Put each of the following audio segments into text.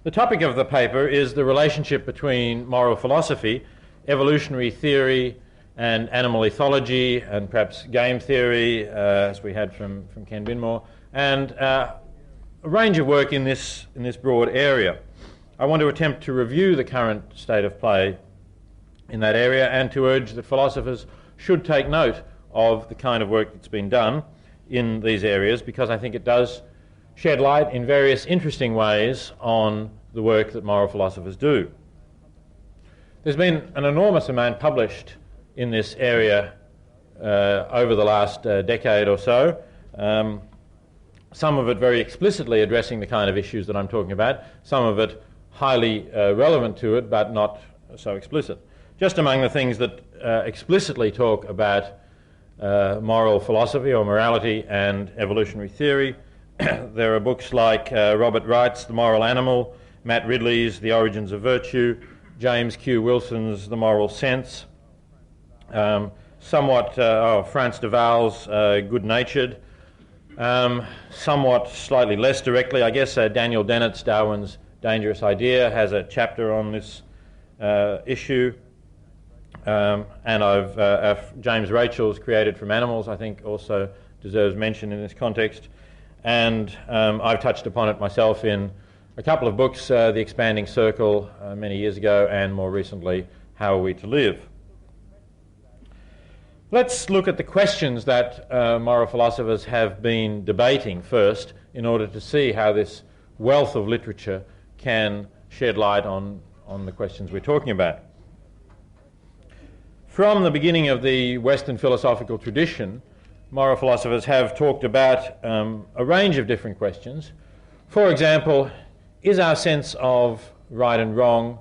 The topic of the paper is the relationship between moral philosophy, evolutionary theory, and animal ethology, and perhaps game theory, as we had from Ken Binmore, and a range of work in this broad area. I want to attempt to review the current state of play in that area and to urge that philosophers should take note of the kind of work that's been done in these areas, because I think it does shed light in various interesting ways on the work that moral philosophers do. There's been an enormous amount published in this area over the last decade or so, some of it very explicitly addressing the kind of issues that I'm talking about, some of it highly relevant to it but not so explicit. Just among the things that explicitly talk about moral philosophy or morality and evolutionary theory, there are books like Robert Wright's The Moral Animal, Matt Ridley's The Origins of Virtue, James Q. Wilson's The Moral Sense, Frans de Waal's Good Natured, somewhat slightly less directly, I guess, Daniel Dennett's Darwin's Dangerous Idea has a chapter on this issue, and James Rachel's Created from Animals, I think, also deserves mention in this context. And I've touched upon it myself in a couple of books, The Expanding Circle many years ago, and more recently, How Are We to Live? Let's look at the questions that moral philosophers have been debating first, in order to see how this wealth of literature can shed light on the questions we're talking about. From the beginning of the Western philosophical tradition, moral philosophers have talked about a range of different questions. For example, is our sense of right and wrong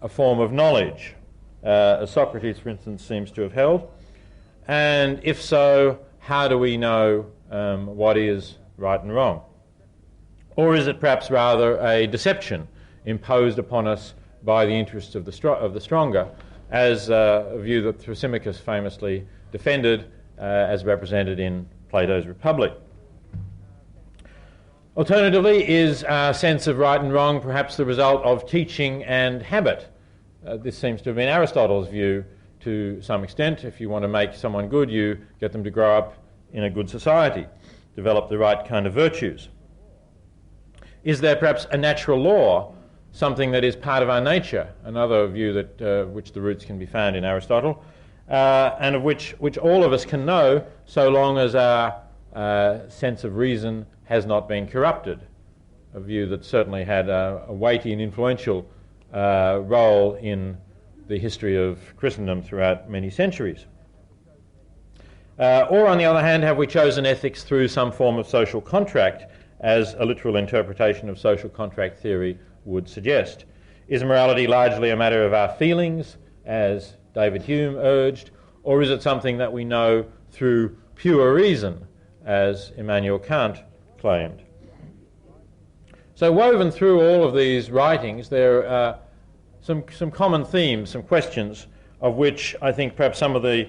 a form of knowledge, as Socrates, for instance, seems to have held? And if so, how do we know what is right and wrong? Or is it perhaps rather a deception imposed upon us by the interests of the stronger, as a view that Thrasymachus famously defended as represented in Plato's Republic? Alternatively, is our sense of right and wrong perhaps the result of teaching and habit? This seems to have been Aristotle's view to some extent. If you want to make someone good, you get them to grow up in a good society, develop the right kind of virtues. Is there perhaps a natural law, something that is part of our nature? Another view that which the roots can be found in Aristotle, and of which all of us can know so long as our sense of reason has not been corrupted. A view that certainly had a weighty and influential role in the history of Christendom throughout many centuries. Or on the other hand, have we chosen ethics through some form of social contract, as a literal interpretation of social contract theory would suggest? Is morality largely a matter of our feelings, as David Hume urged, or is it something that we know through pure reason, as Immanuel Kant claimed? So woven through all of these writings, there are some common themes, some questions, of which I think perhaps some of the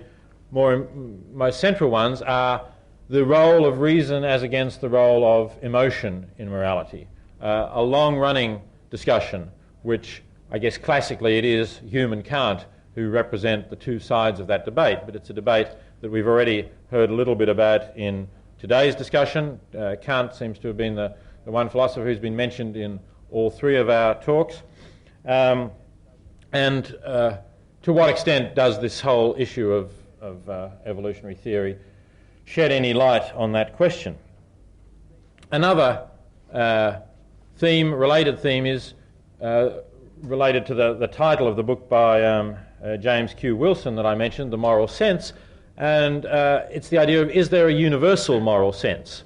most central ones are the role of reason as against the role of emotion in morality. A long-running discussion, which I guess classically it is Hume and Kant who represent the two sides of that debate, but it's a debate that we've already heard a little bit about in today's discussion. Kant seems to have been the one philosopher who's been mentioned in all three of our talks. To what extent does this whole issue of evolutionary theory shed any light on that question? Another related theme is related to the title of the book by James Q. Wilson that I mentioned, The Moral Sense, and it's the idea of, is there a universal moral sense?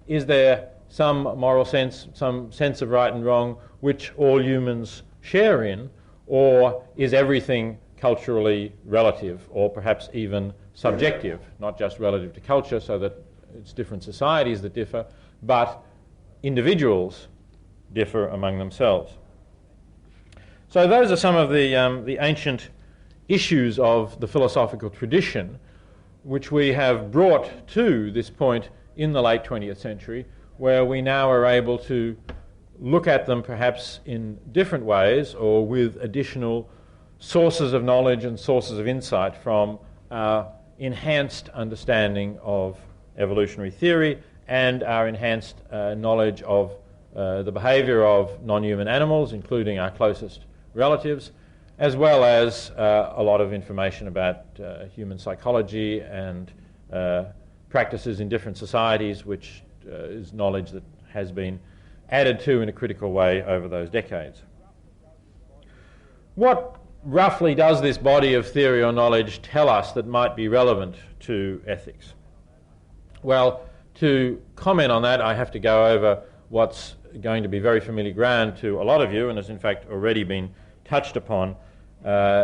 Is there some moral sense, some sense of right and wrong, which all humans share in, or is everything culturally relative, or perhaps even subjective, not just relative to culture, so that it's different societies that differ, but individuals differ among themselves? So those are some of the ancient issues of the philosophical tradition which we have brought to this point in the late 20th century, where we now are able to look at them perhaps in different ways or with additional sources of knowledge and sources of insight from our enhanced understanding of evolutionary theory and our enhanced knowledge of the behaviour of non-human animals, including our closest relatives, as well as a lot of information about human psychology and practices in different societies, which is knowledge that has been added to in a critical way over those decades. What roughly does this body of theory or knowledge tell us that might be relevant to ethics? Well, to comment on that, I have to go over what's going to be very familiar ground to a lot of you and has in fact already been touched upon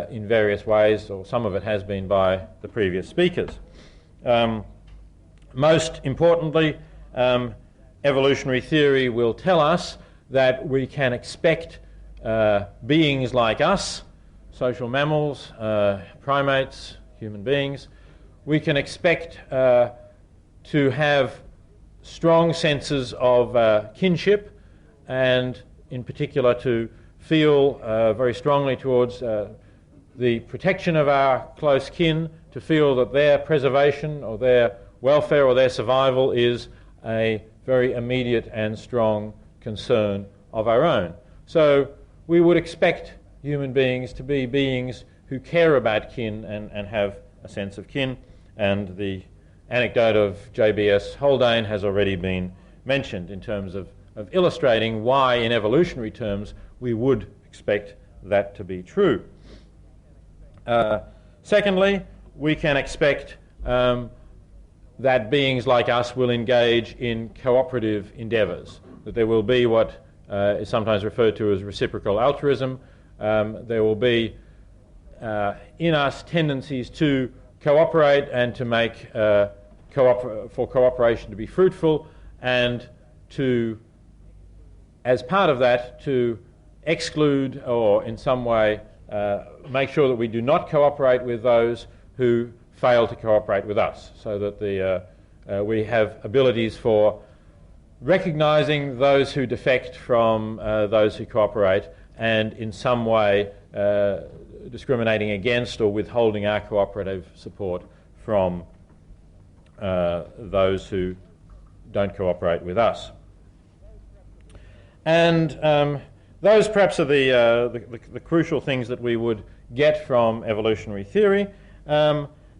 in various ways, or some of it has been by the previous speakers. Most importantly, evolutionary theory will tell us that we can expect beings like us, social mammals, primates, human beings, we can expect to have strong senses of kinship, and in particular to feel very strongly towards the protection of our close kin, to feel that their preservation or their welfare or their survival is a very immediate and strong concern of our own. So we would expect human beings to be beings who care about kin and have a sense of kin, and the anecdote of J.B.S. Haldane has already been mentioned in terms of illustrating why in evolutionary terms we would expect that to be true. Secondly, we can expect that beings like us will engage in cooperative endeavours, that there will be what is sometimes referred to as reciprocal altruism. There will be in us tendencies to cooperate and to make for cooperation to be fruitful, and to, as part of that, to exclude or in some way make sure that we do not cooperate with those who fail to cooperate with us, so that we have abilities for recognising those who defect from those who cooperate, and in some way discriminating against or withholding our cooperative support from those who don't cooperate with us. And those perhaps are the crucial things that we would get from evolutionary theory.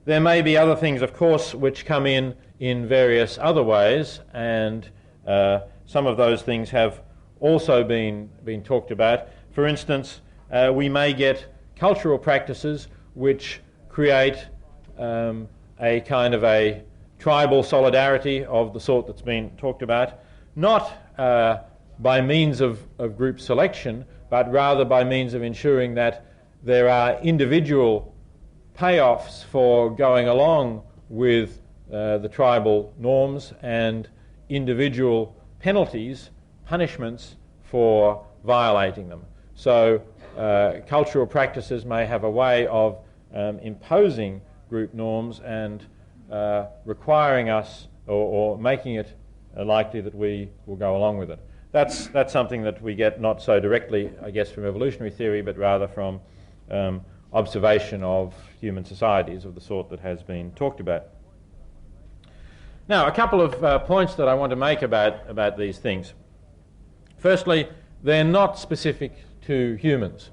There may be other things, of course, which come in various other ways, and some of those things have also been talked about. For instance, we may get cultural practices which create a kind of a tribal solidarity of the sort that's been talked about, not by means of group selection, but rather by means of ensuring that there are individual payoffs for going along with the tribal norms, and individual penalties, punishments for violating them. So cultural practices may have a way of imposing group norms and requiring us or making it likely that we will go along with it. That's something that we get not so directly, I guess, from evolutionary theory, but rather from observation of human societies of the sort that has been talked about. Now, a couple of points that I want to make about these things. Firstly, they're not specific to humans.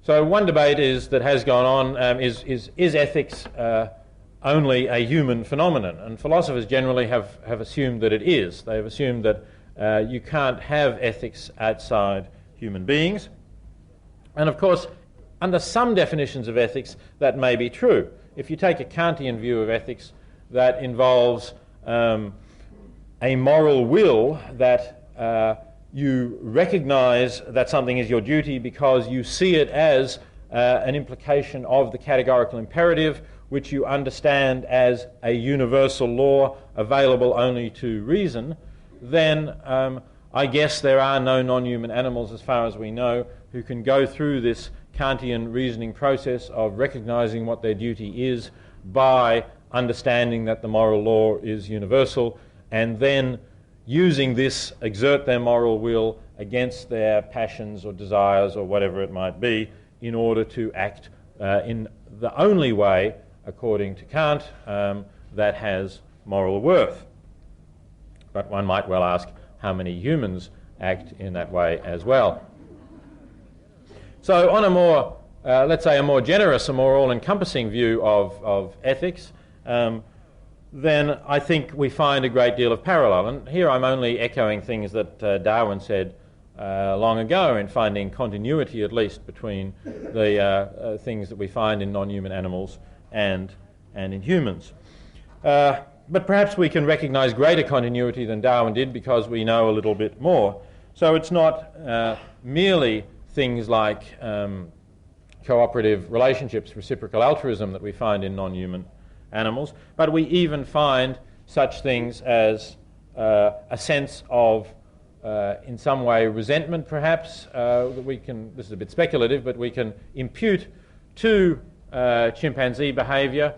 So one debate that has gone on is ethics only a human phenomenon? And philosophers generally have assumed that it is. They've assumed that you can't have ethics outside human beings. And of course, under some definitions of ethics, that may be true. If you take a Kantian view of ethics, that involves a moral will that you recognise that something is your duty because you see it as an implication of the categorical imperative, which you understand as a universal law available only to reason, then I guess there are no non-human animals, as far as we know, who can go through this Kantian reasoning process of recognising what their duty is by understanding that the moral law is universal, and then using this exert their moral will against their passions or desires or whatever it might be in order to act in the only way, according to Kant, that has moral worth. But one might well ask how many humans act in that way as well. So on a more, let's say a more generous, a more all-encompassing view of ethics, then I think we find a great deal of parallel. And here I'm only echoing things that Darwin said long ago in finding continuity, at least, between the things that we find in non-human animals and in humans. But perhaps we can recognise greater continuity than Darwin did because we know a little bit more. So it's not merely things like cooperative relationships, reciprocal altruism that we find in non-human animals, but we even find such things as a sense of, in some way, resentment perhaps, that we can, this is a bit speculative, but we can impute to chimpanzee behaviour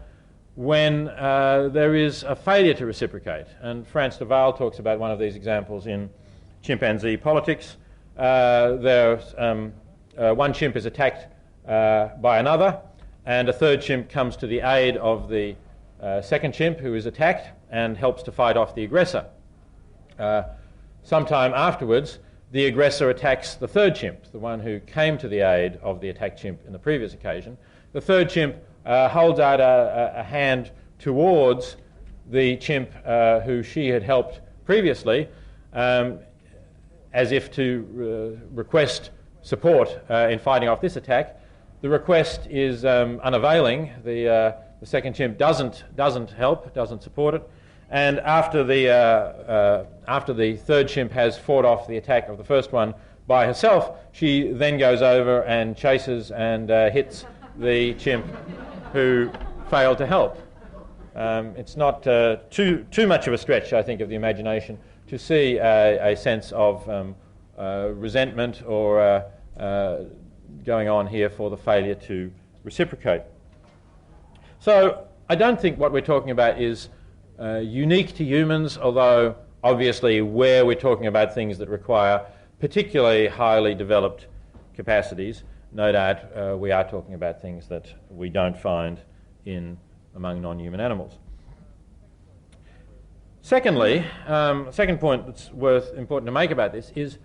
when there is a failure to reciprocate. And Frans de Waal talks about one of these examples in Chimpanzee Politics. One chimp is attacked by another, and a third chimp comes to the aid of the second chimp who is attacked and helps to fight off the aggressor. Sometime afterwards, the aggressor attacks the third chimp, the one who came to the aid of the attacked chimp in the previous occasion. The third chimp holds out a hand towards the chimp who she had helped previously, as if to request support in fighting off this attack. The request is unavailing. The second chimp doesn't help, doesn't support it, and after the third chimp has fought off the attack of the first one by herself, she then goes over and chases and hits the chimp who failed to help. It's not too much of a stretch, I think, of the imagination to see a sense of resentment or going on here for the failure to reciprocate. So I don't think what we're talking about is unique to humans, although obviously where we're talking about things that require particularly highly developed capacities, no doubt we are talking about things that we don't find among non-human animals. Secondly, second point that's important to make about this is,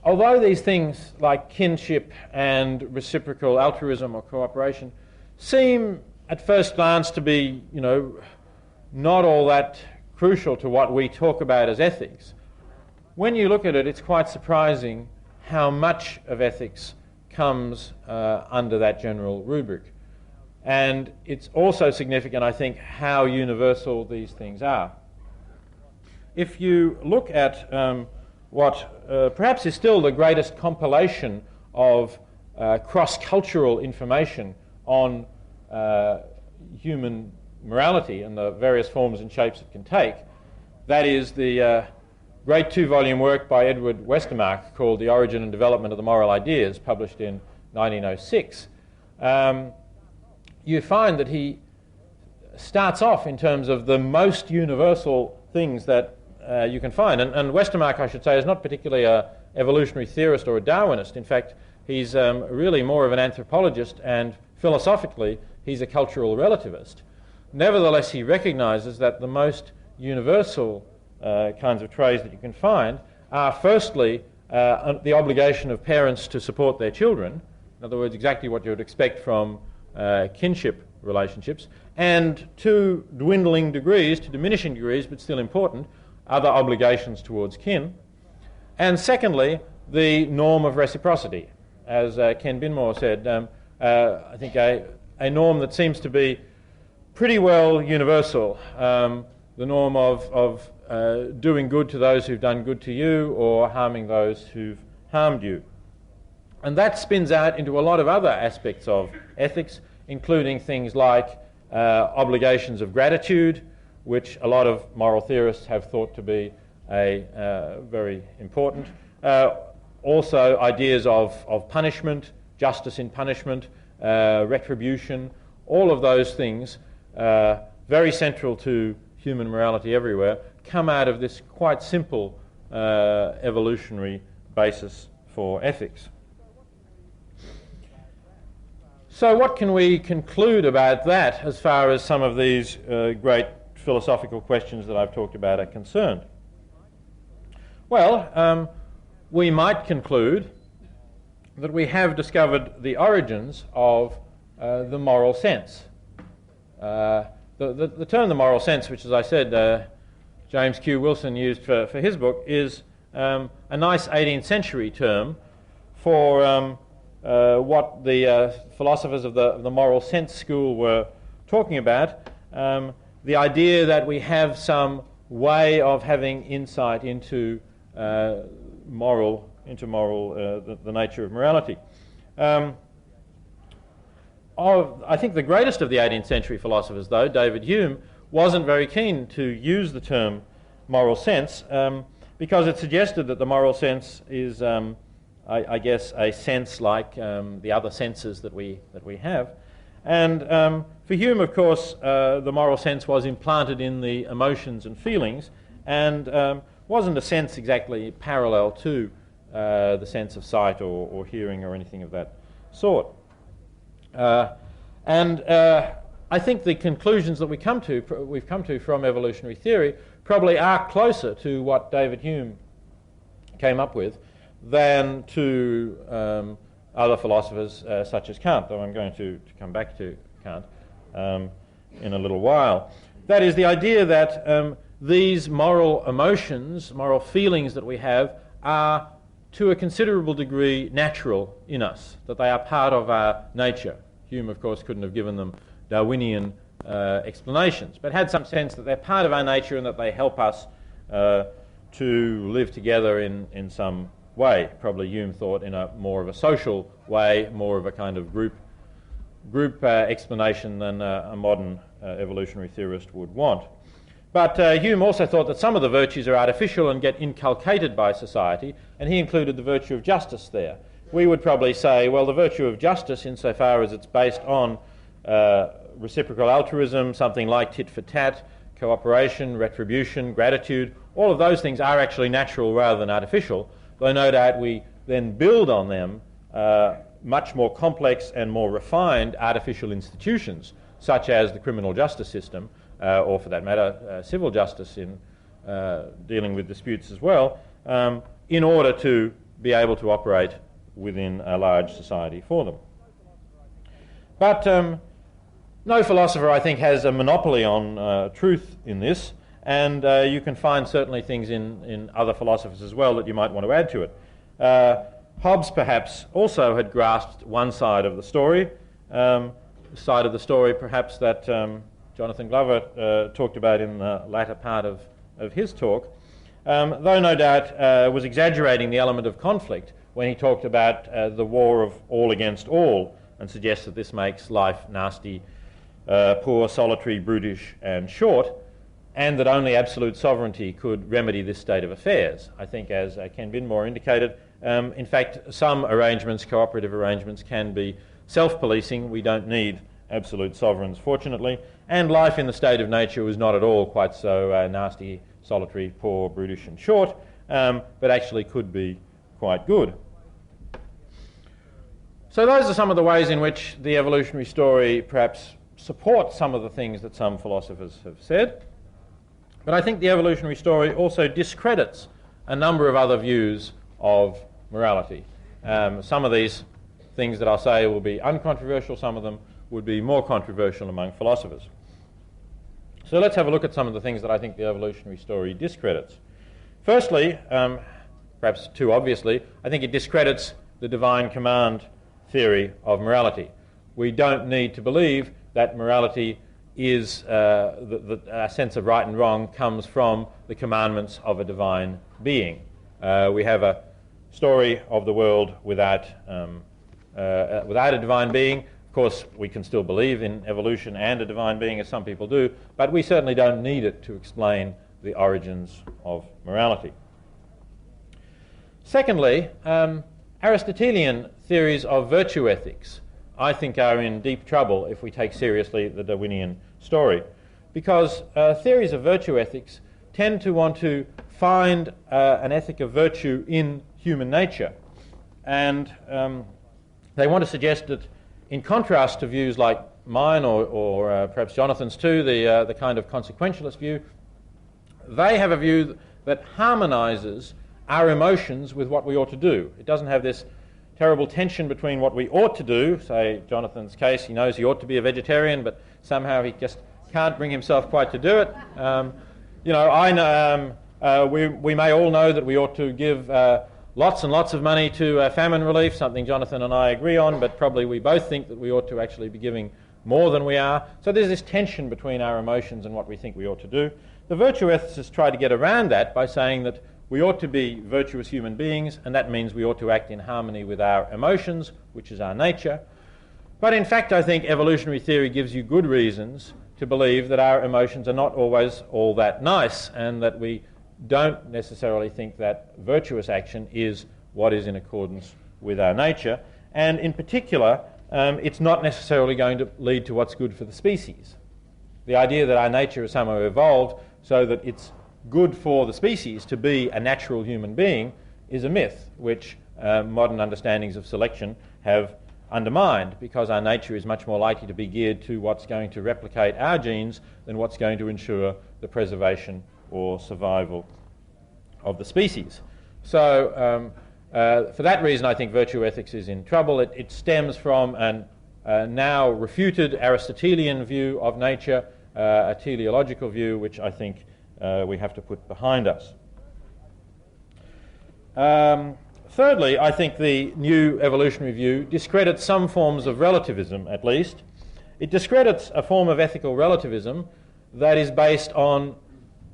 although these things like kinship and reciprocal altruism or cooperation seem at first glance to be, not all that crucial to what we talk about as ethics, when you look at it, it's quite surprising how much of ethics comes under that general rubric. And it's also significant, I think, how universal these things are. If you look at what perhaps is still the greatest compilation of cross-cultural information on human morality and the various forms and shapes it can take, that is the great two-volume work by Edward Westermarck called The Origin and Development of the Moral Ideas, published in 1906. You find that he starts off in terms of the most universal things that you can find. And Westermarck, I should say, is not particularly an evolutionary theorist or a Darwinist. In fact, he's really more of an anthropologist, and philosophically, he's a cultural relativist. Nevertheless, he recognizes that the most universal kinds of traits that you can find are, firstly, the obligation of parents to support their children, in other words, exactly what you would expect from kinship relationships, and to dwindling degrees, to diminishing degrees, but still important, other obligations towards kin. And secondly, the norm of reciprocity. As Ken Binmore said, I think a norm that seems to be pretty well universal, the norm of doing good to those who've done good to you or harming those who've harmed you. And that spins out into a lot of other aspects of ethics, including things like obligations of gratitude, which a lot of moral theorists have thought to be very important. Also ideas of punishment, justice in punishment, retribution, all of those things, very central to human morality everywhere, come out of this quite simple evolutionary basis for ethics. So what can we conclude about that as far as some of these great philosophical questions that I've talked about are concerned? Well, we might conclude that we have discovered the origins of the moral sense. The term the moral sense, which, as I said, James Q. Wilson used for his book, is a nice 18th century term for what the philosophers of the moral sense school were talking about, the idea that we have some way of having insight into the nature of morality. I think the greatest of the 18th century philosophers, though, David Hume, wasn't very keen to use the term moral sense because it suggested that the moral sense is I guess a sense like the other senses that we have. And for Hume, of course, the moral sense was implanted in the emotions and feelings and wasn't a sense exactly parallel to the sense of sight or hearing or anything of that sort. I think the conclusions that we've come to from evolutionary theory probably are closer to what David Hume came up with than to other philosophers such as Kant, though I'm going to come back to Kant in a little while. That is the idea that these moral emotions, moral feelings that we have are to a considerable degree natural in us, that they are part of our nature. Hume, of course, couldn't have given them Darwinian explanations, but had some sense that they're part of our nature and that they help us to live together in some way. Probably Hume thought in a more of a social way, more of a kind of group explanation than a modern evolutionary theorist would want. But Hume also thought that some of the virtues are artificial and get inculcated by society, and he included the virtue of justice there. We would probably say, well, the virtue of justice, insofar as it's based on reciprocal altruism, something like tit for tat, cooperation, retribution, gratitude, all of those things are actually natural rather than artificial, though no doubt we then build on them much more complex and more refined artificial institutions, such as the criminal justice system, or for that matter, civil justice in dealing with disputes as well, in order to be able to operate within a large society for them. But no philosopher, I think, has a monopoly on truth in this, and you can find certainly things in other philosophers as well that you might want to add to it. Hobbes, perhaps, also had grasped one side of the story, perhaps that Jonathan Glover talked about in the latter part of his talk, though no doubt was exaggerating the element of conflict when he talked about the war of all against all and suggests that this makes life nasty, poor, solitary, brutish and short, and that only absolute sovereignty could remedy this state of affairs. I think, as Ken Binmore indicated, in fact, some arrangements, cooperative arrangements, can be self-policing. We don't need absolute sovereigns, fortunately, and life in the state of nature was not at all quite so nasty, solitary, poor, brutish and short, but actually could be quite good. So those are some of the ways in which the evolutionary story perhaps supports some of the things that some philosophers have said. But I think the evolutionary story also discredits a number of other views of morality. Some of these things that I'll say will be uncontroversial, some of them would be more controversial among philosophers. So let's have a look at some of the things that I think the evolutionary story discredits. Firstly, perhaps too obviously, I think it discredits the divine command theory of morality. We don't need to believe that morality is a sense of right and wrong comes from the commandments of a divine being. We have a story of the world without a divine being. Of course, we can still believe in evolution and a divine being, as some people do, but we certainly don't need it to explain the origins of morality. Secondly, Aristotelian theories of virtue ethics, I think, are in deep trouble if we take seriously the Darwinian story, because theories of virtue ethics tend to want to find an ethic of virtue in human nature. And they want to suggest that, in contrast to views like mine or perhaps Jonathan's too, the kind of consequentialist view, they have a view that harmonizes our emotions with what we ought to do. It doesn't have this terrible tension between what we ought to do. Say, Jonathan's case, he knows he ought to be a vegetarian, but somehow he just can't bring himself quite to do it. I know we may all know that we ought to give lots and lots of money to famine relief, something Jonathan and I agree on, but probably we both think that we ought to actually be giving more than we are. So there's this tension between our emotions and what we think we ought to do. The virtue ethicists try to get around that by saying that we ought to be virtuous human beings, and that means we ought to act in harmony with our emotions, which is our nature. But in fact, I think evolutionary theory gives you good reasons to believe that our emotions are not always all that nice, and that we don't necessarily think that virtuous action is what is in accordance with our nature. And in particular, it's not necessarily going to lead to what's good for the species. The idea that our nature is somehow evolved so that it's good for the species to be a natural human being is a myth which modern understandings of selection have undermined, because our nature is much more likely to be geared to what's going to replicate our genes than what's going to ensure the preservation or survival of the species. So for that reason, I think virtue ethics is in trouble. It stems from an now refuted Aristotelian view of nature, a teleological view, which I think we have to put behind us. Thirdly, I think the new evolutionary view discredits some forms of relativism, at least. It discredits a form of ethical relativism that is based on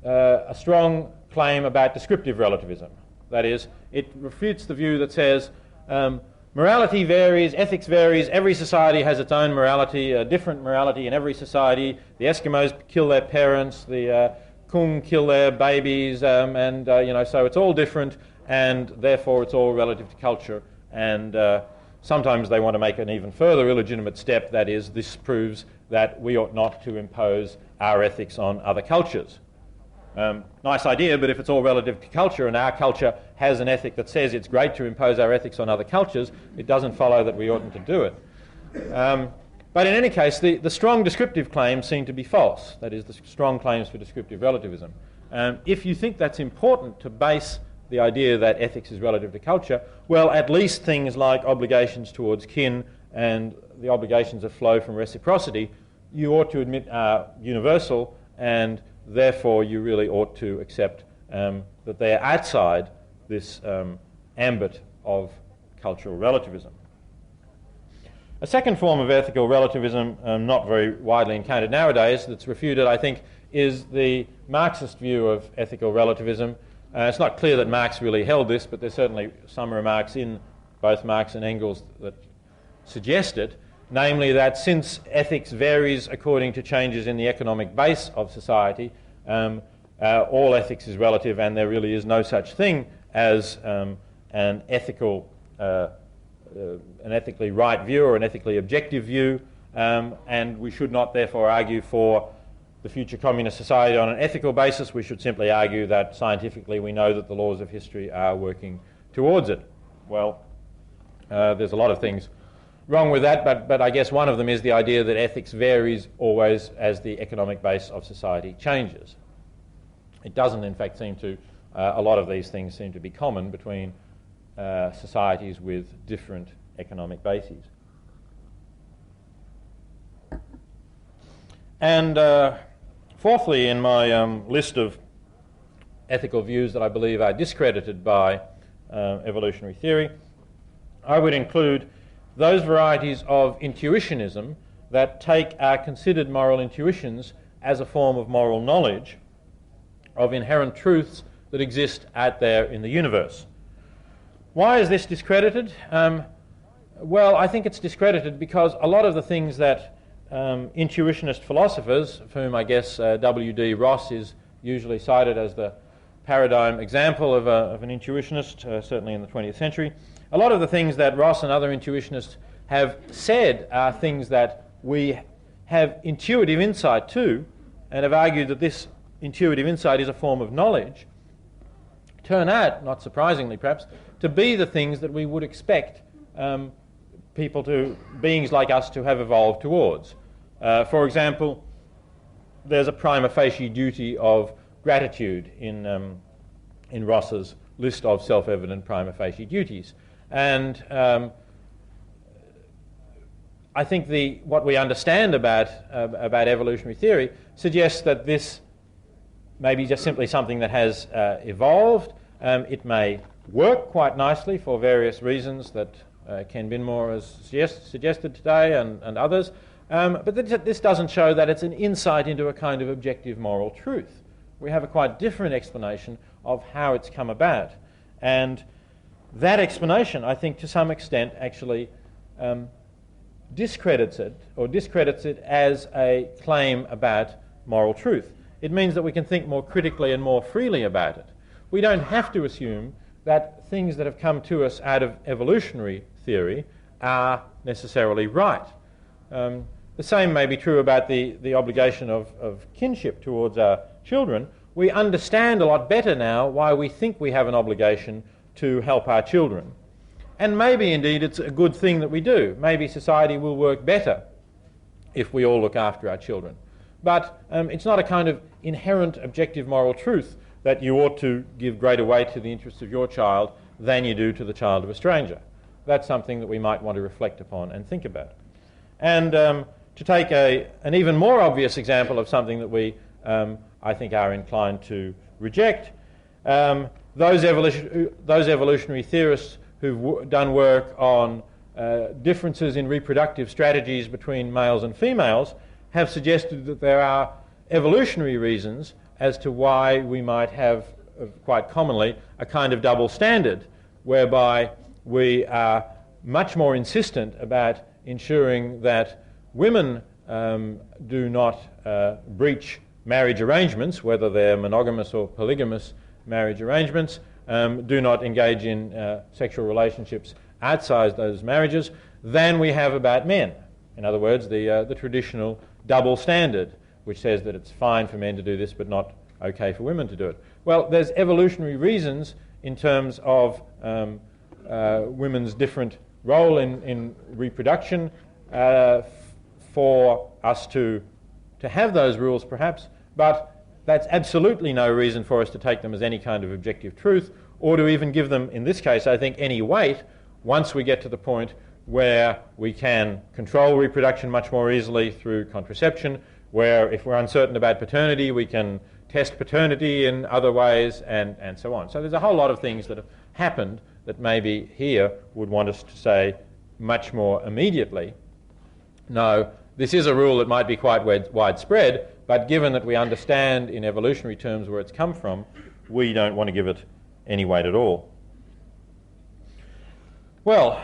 a strong claim about descriptive relativism. That is, it refutes the view that says morality varies, ethics varies, every society has its own morality, a different morality in every society. The Eskimos kill their parents, the Kung kill their babies, so it's all different, and therefore it's all relative to culture. And sometimes they want to make an even further illegitimate step, that is, this proves that we ought not to impose our ethics on other cultures. Nice idea, but if it's all relative to culture and our culture has an ethic that says it's great to impose our ethics on other cultures, it doesn't follow that we oughtn't to do it. But in any case, the strong descriptive claims seem to be false. That is, the strong claims for descriptive relativism. If you think that's important to base the idea that ethics is relative to culture, well, at least things like obligations towards kin and the obligations that flow from reciprocity, you ought to admit are universal, and therefore you really ought to accept that they are outside this ambit of cultural relativism. A second form of ethical relativism, not very widely encountered nowadays, that's refuted, I think, is the Marxist view of ethical relativism. It's not clear that Marx really held this, but there's certainly some remarks in both Marx and Engels that suggest it, namely that since ethics varies according to changes in the economic base of society, all ethics is relative, and there really is no such thing as an ethically right view or an ethically objective view, and we should not therefore argue for the future communist society on an ethical basis. We should simply argue that scientifically we know that the laws of history are working towards it. Well, there's a lot of things wrong with that, but I guess one of them is the idea that ethics varies always as the economic base of society changes. It doesn't, in fact, seem to, a lot of these things seem to be common between societies with different economic bases. And fourthly, in my list of ethical views that I believe are discredited by evolutionary theory, I would include those varieties of intuitionism that take our considered moral intuitions as a form of moral knowledge of inherent truths that exist out there in the universe. Why is this discredited? Well, I think it's discredited because a lot of the things that intuitionist philosophers, of whom I guess W.D. Ross is usually cited as the paradigm example of an intuitionist, certainly in the 20th century, a lot of the things that Ross and other intuitionists have said are things that we have intuitive insight to, and have argued that this intuitive insight is a form of knowledge, turn out, not surprisingly perhaps, to be the things that we would expect beings like us to have evolved towards. For example, there's a prima facie duty of gratitude in Ross's list of self-evident prima facie duties. And I think what we understand about evolutionary theory suggests that this may be just simply something that has evolved. It may work quite nicely for various reasons that Ken Binmore has suggested today and others. But this doesn't show that it's an insight into a kind of objective moral truth. We have a quite different explanation of how it's come about. And that explanation, I think, to some extent actually discredits it as a claim about moral truth. It means that we can think more critically and more freely about it. We don't have to assume that things that have come to us out of evolutionary theory are necessarily right. The same may be true about the obligation of kinship towards our children. We understand a lot better now why we think we have an obligation to help our children. And maybe indeed it's a good thing that we do. Maybe society will work better if we all look after our children. But it's not a kind of inherent objective moral truth that you ought to give greater weight to the interests of your child than you do to the child of a stranger. That's something that we might want to reflect upon and think about. And to take an even more obvious example of something that we, I think, are inclined to reject, those evolutionary theorists who've done work on differences in reproductive strategies between males and females have suggested that there are evolutionary reasons as to why we might have, quite commonly, a kind of double standard, whereby we are much more insistent about ensuring that women do not breach marriage arrangements, whether they're monogamous or polygamous marriage arrangements, do not engage in sexual relationships outside those marriages, than we have about men. In other words, the traditional double standard, which says that it's fine for men to do this but not okay for women to do it. Well, there's evolutionary reasons in terms of women's different role in reproduction for us to have those rules perhaps, but that's absolutely no reason for us to take them as any kind of objective truth, or to even give them, in this case, I think, any weight once we get to the point where we can control reproduction much more easily through contraception, where if we're uncertain about paternity, we can test paternity in other ways, and so on. So there's a whole lot of things that have happened that maybe here would want us to say much more immediately, no, this is a rule that might be quite widespread, but given that we understand in evolutionary terms where it's come from, we don't want to give it any weight at all. Well,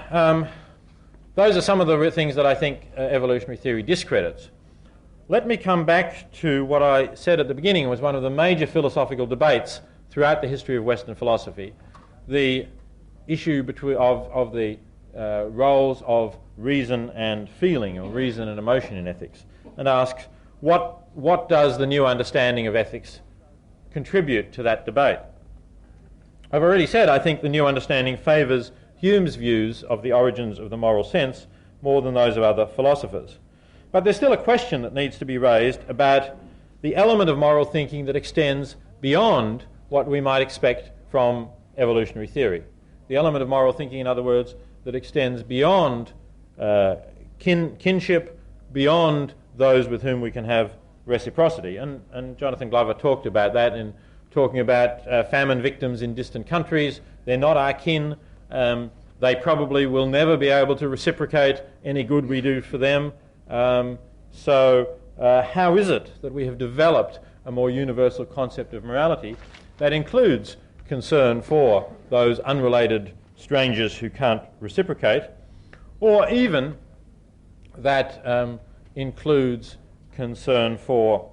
those are some of the things that I think evolutionary theory discredits. Let me come back to what I said at the beginning was one of the major philosophical debates throughout the history of Western philosophy, the issue of the roles of reason and feeling, or reason and emotion in ethics, and asks, what does the new understanding of ethics contribute to that debate? I've already said I think the new understanding favours Hume's views of the origins of the moral sense more than those of other philosophers. But there's still a question that needs to be raised about the element of moral thinking that extends beyond what we might expect from evolutionary theory. The element of moral thinking, in other words, that extends beyond kinship, beyond those with whom we can have reciprocity. And Jonathan Glover talked about that in talking about famine victims in distant countries. They're not our kin. They probably will never be able to reciprocate any good we do for them. So how is it that we have developed a more universal concept of morality that includes concern for those unrelated strangers who can't reciprocate, or even that includes concern for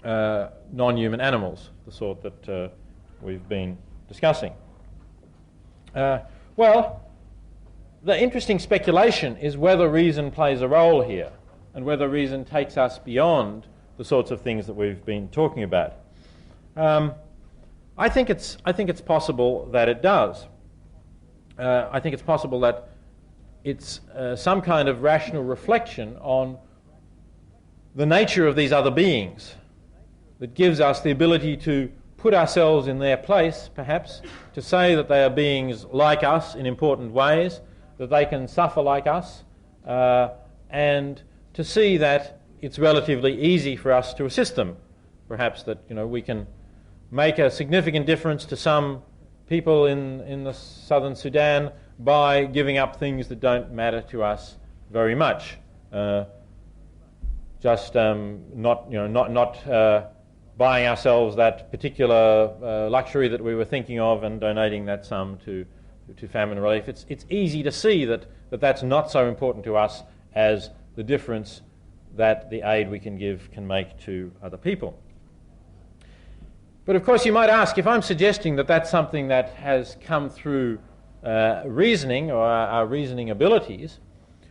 non-human animals, the sort that we've been discussing? Well, the interesting speculation is whether reason plays a role here, and whether reason takes us beyond the sorts of things that we've been talking about. I think it's possible that it does. I think it's possible that it's some kind of rational reflection on the nature of these other beings that gives us the ability to put ourselves in their place, perhaps, to say that they are beings like us in important ways, that they can suffer like us, and to see that it's relatively easy for us to assist them. Perhaps that we can make a significant difference to some people in the southern Sudan by giving up things that don't matter to us very much. Not buying ourselves that particular luxury that we were thinking of and donating that sum to famine relief. It's easy to see that that's not so important to us as the difference that the aid we can give can make to other people. But of course you might ask, if I'm suggesting that that's something that has come through reasoning or our reasoning abilities,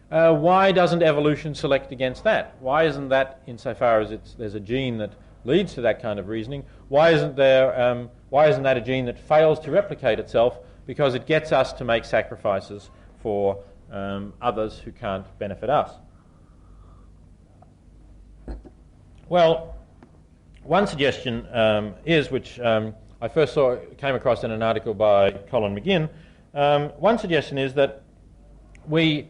why doesn't evolution select against that? Why isn't that, insofar as there's a gene that leads to that kind of reasoning, why isn't that a gene that fails to replicate itself because it gets us to make sacrifices for others who can't benefit us? Well, one suggestion is, which I first came across in an article by Colin McGinn, one suggestion is that we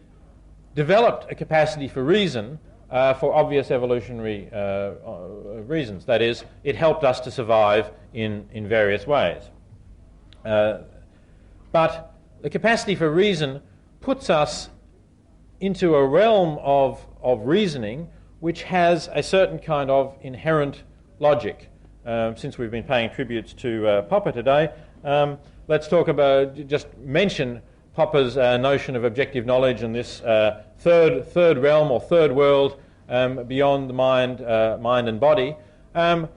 developed a capacity for reason for obvious evolutionary reasons. That is, it helped us to survive in various ways. But the capacity for reason puts us into a realm of reasoning which has a certain kind of inherent logic. Since we've been paying tributes to Popper today, let's just mention Popper's notion of objective knowledge and this third realm or third world beyond the mind and body, about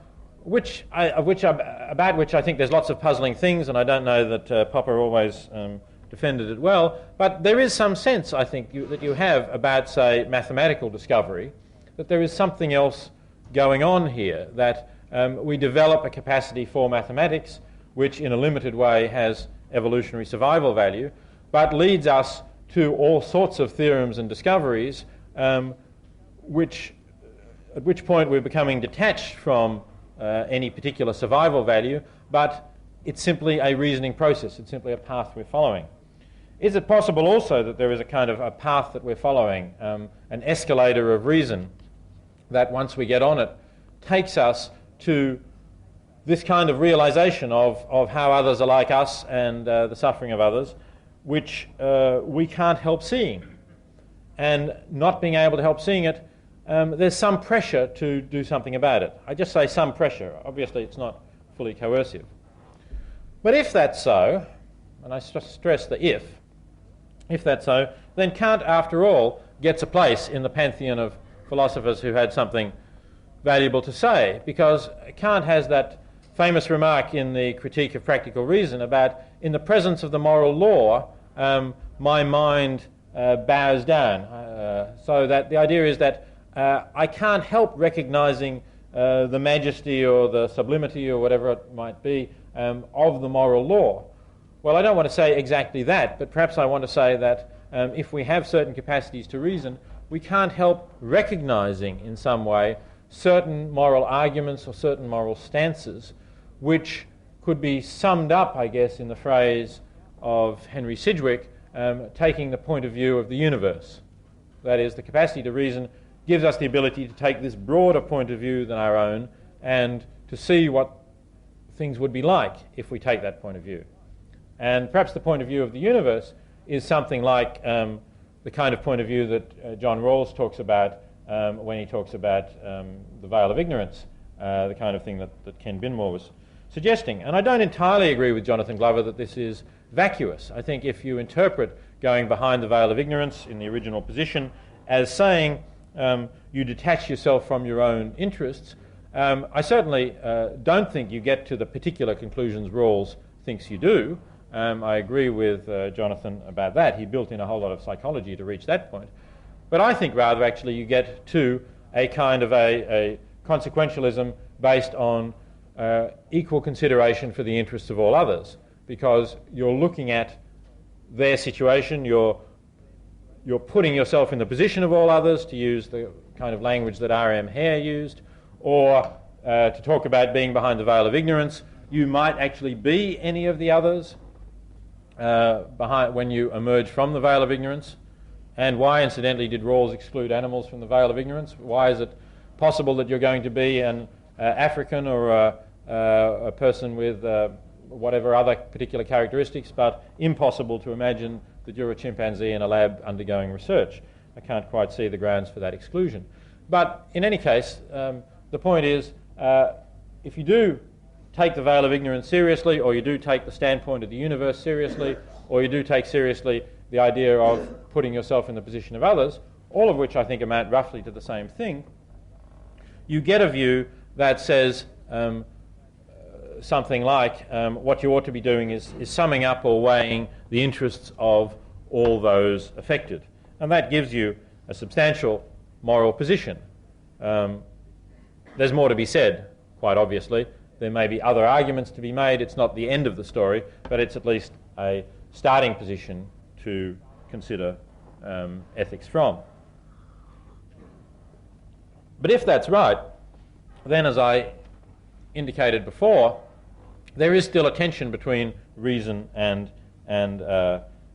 which I think there's lots of puzzling things, and I don't know that Popper always defended it well. But there is some sense, I think, that you have about, say, mathematical discovery, that there is something else going on here, that we develop a capacity for mathematics which in a limited way has evolutionary survival value, but leads us to all sorts of theorems and discoveries at which point we're becoming detached from any particular survival value, but it's simply a reasoning process, it's simply a path we're following. Is it possible also that there is a kind of a path that we're following, an escalator of reason, that once we get on it, takes us to this kind of realization of how others are like us and the suffering of others, which we can't help seeing. And not being able to help seeing it, there's some pressure to do something about it. I just say some pressure. Obviously it's not fully coercive. But if that's so, and I stress the if that's so, then Kant, after all, gets a place in the pantheon of philosophers who had something valuable to say, because Kant has that famous remark in the Critique of Practical Reason about, in the presence of the moral law, my mind bows down. So that the idea is that I can't help recognizing the majesty or the sublimity or whatever it might be of the moral law. Well, I don't want to say exactly that, but perhaps I want to say that if we have certain capacities to reason, we can't help recognizing in some way certain moral arguments or certain moral stances which could be summed up, I guess, in the phrase of Henry Sidgwick, taking the point of view of the universe. That is, the capacity to reason gives us the ability to take this broader point of view than our own and to see what things would be like if we take that point of view. And perhaps the point of view of the universe is something like the kind of point of view that John Rawls talks about when he talks about the veil of ignorance, the kind of thing that Ken Binmore was suggesting. And I don't entirely agree with Jonathan Glover that this is vacuous. I think if you interpret going behind the veil of ignorance in the original position as saying you detach yourself from your own interests, I certainly don't think you get to the particular conclusions Rawls thinks you do. I agree with Jonathan about that. He built in a whole lot of psychology to reach that point. But I think rather actually you get to a kind of a consequentialism based on equal consideration for the interests of all others, because you're looking at their situation, you're putting yourself in the position of all others, to use the kind of language that R.M. Hare used, or to talk about being behind the veil of ignorance, you might actually be any of the others when you emerge from the veil of ignorance. And why, incidentally, did Rawls exclude animals from the veil of ignorance? Why is it possible that you're going to be an African or a person with whatever other particular characteristics, but impossible to imagine that you're a chimpanzee in a lab undergoing research? I can't quite see the grounds for that exclusion. But in any case, the point is, if you do take the veil of ignorance seriously, or you do take the standpoint of the universe seriously, or you do take seriously the idea of putting yourself in the position of others, all of which I think amount roughly to the same thing, you get a view that says something like what you ought to be doing is summing up or weighing the interests of all those affected. And that gives you a substantial moral position. There's more to be said, quite obviously. There may be other arguments to be made. It's not the end of the story, but it's at least a starting position to consider ethics from. But if that's right, then, as I indicated before, there is still a tension between reason and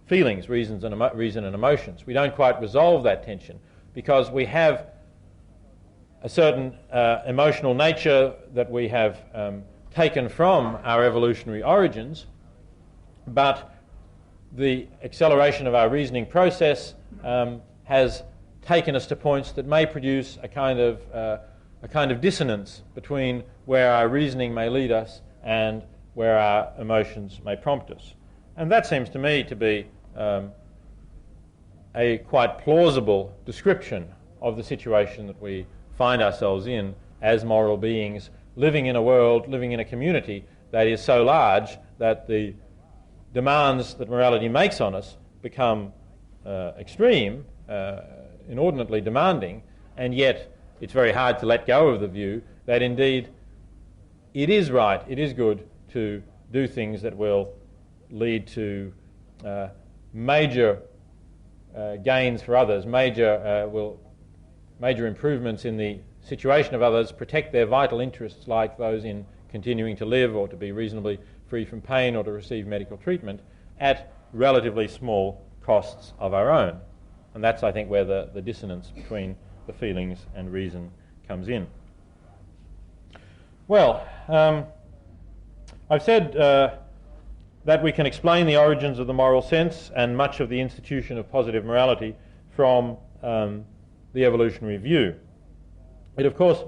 feelings, reason and emotions. We don't quite resolve that tension because we have a certain emotional nature that we have taken from our evolutionary origins, but the acceleration of our reasoning process has taken us to points that may produce a kind of dissonance between where our reasoning may lead us and where our emotions may prompt us. And that seems to me to be a quite plausible description of the situation that we find ourselves in as moral beings, living in a world, living in a community that is so large that the demands that morality makes on us become extreme, inordinately demanding, and yet it's very hard to let go of the view that indeed it is right, it is good to do things that will lead to major gains for others, major improvements in the situation of others, protect their vital interests like those in continuing to live or to be reasonably free from pain or to receive medical treatment at relatively small costs of our own. And that's, I think, where the dissonance between the feelings and reason comes in. Well, I've said that we can explain the origins of the moral sense and much of the institution of positive morality from the evolutionary view. It, of course,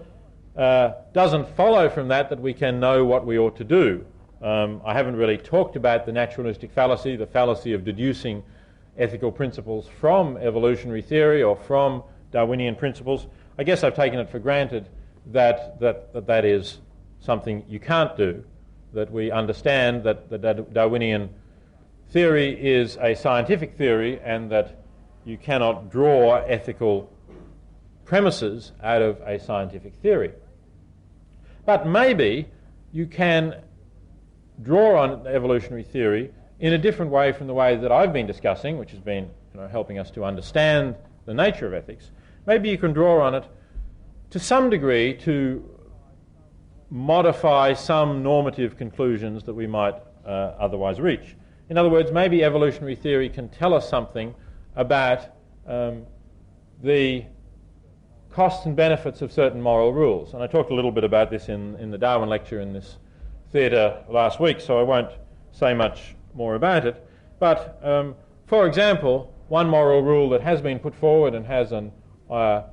doesn't follow from that we can know what we ought to do. I haven't really talked about the naturalistic fallacy, the fallacy of deducing ethical principles from evolutionary theory or from Darwinian principles. I guess I've taken it for granted that is something you can't do, that we understand that the Darwinian theory is a scientific theory and that you cannot draw ethical premises out of a scientific theory. But maybe you can draw on evolutionary theory in a different way from the way that I've been discussing, which has been helping us to understand the nature of ethics. Maybe you can draw on it to some degree to modify some normative conclusions that we might otherwise reach. In other words, maybe evolutionary theory can tell us something about the costs and benefits of certain moral rules. And I talked a little bit about this in the Darwin lecture in this theatre last week, so I won't say much more about it. But, for example, one moral rule that has been put forward and has a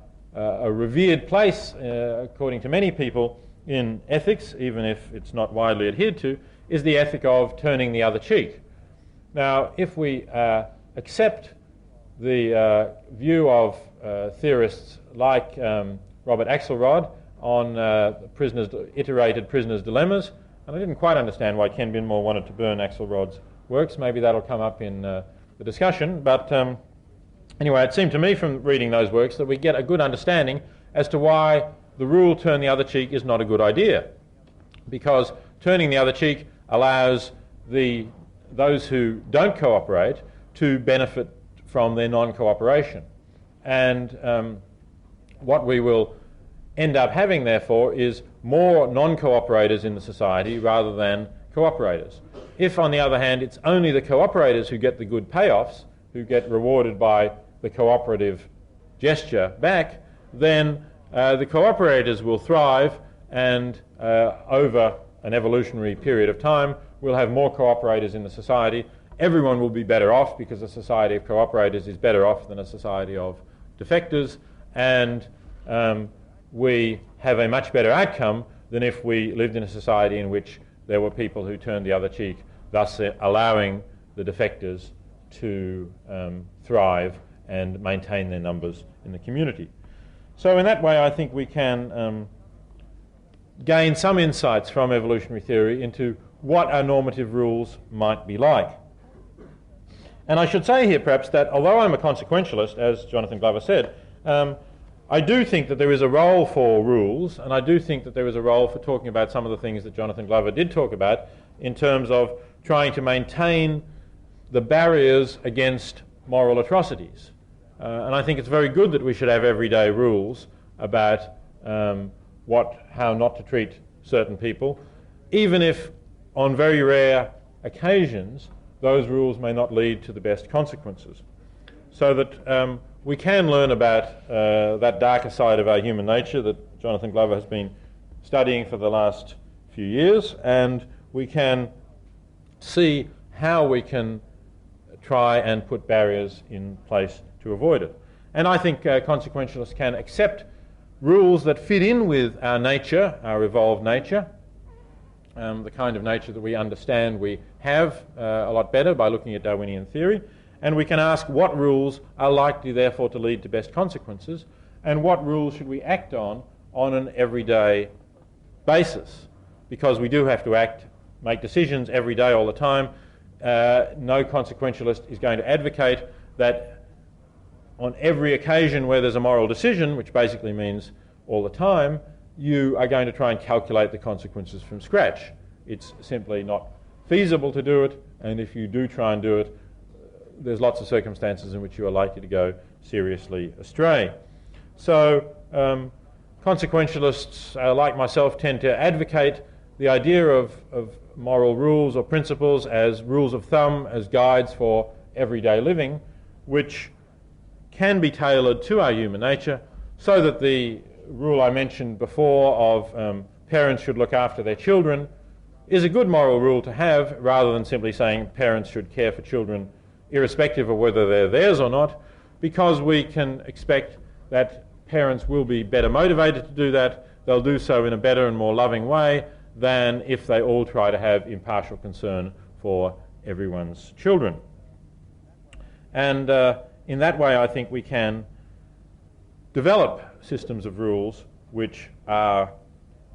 revered place, according to many people, in ethics, even if it's not widely adhered to, is the ethic of turning the other cheek. Now, if we accept the view of theorists like Robert Axelrod on iterated prisoners' dilemmas, and I didn't quite understand why Ken Binmore wanted to burn Axelrod's works. Maybe that'll come up in the discussion. But anyway, it seemed to me from reading those works that we get a good understanding as to why the rule turn the other cheek is not a good idea. Because turning the other cheek allows those who don't cooperate to benefit from their non-cooperation. And what we will end up having, therefore, is more non-cooperators in the society rather than cooperators. If, on the other hand, it's only the cooperators who get the good payoffs, who get rewarded by the cooperative gesture back, then the cooperators will thrive, and over an evolutionary period of time, we'll have more cooperators in the society. Everyone will be better off because a society of cooperators is better off than a society of defectors, and we have a much better outcome than if we lived in a society in which there were people who turned the other cheek, thus allowing the defectors to thrive and maintain their numbers in the community. So in that way, I think we can gain some insights from evolutionary theory into what our normative rules might be like. And I should say here perhaps that although I'm a consequentialist, as Jonathan Glover said, I do think that there is a role for rules, and I do think that there is a role for talking about some of the things that Jonathan Glover did talk about in terms of trying to maintain the barriers against moral atrocities. And I think it's very good that we should have everyday rules about how not to treat certain people, even if on very rare occasions those rules may not lead to the best consequences. So that we can learn about that darker side of our human nature that Jonathan Glover has been studying for the last few years, and we can see how we can try and put barriers in place to avoid it. And I think consequentialists can accept rules that fit in with our nature, our evolved nature, the kind of nature that we understand we have a lot better by looking at Darwinian theory. And we can ask what rules are likely, therefore, to lead to best consequences, and what rules should we act on an everyday basis. Because we do have to act, make decisions every day, all the time. No consequentialist is going to advocate that on every occasion where there's a moral decision, which basically means all the time, you are going to try and calculate the consequences from scratch. It's simply not feasible to do it, and if you do try and do it, there's lots of circumstances in which you are likely to go seriously astray. So consequentialists, like myself, tend to advocate the idea of moral rules or principles as rules of thumb, as guides for everyday living, which can be tailored to our human nature, so that the rule I mentioned before of parents should look after their children is a good moral rule to have, rather than simply saying parents should care for children irrespective of whether they're theirs or not, because we can expect that parents will be better motivated to do that. They'll do so in a better and more loving way than if they all try to have impartial concern for everyone's children. And in that way, I think we can develop systems of rules which are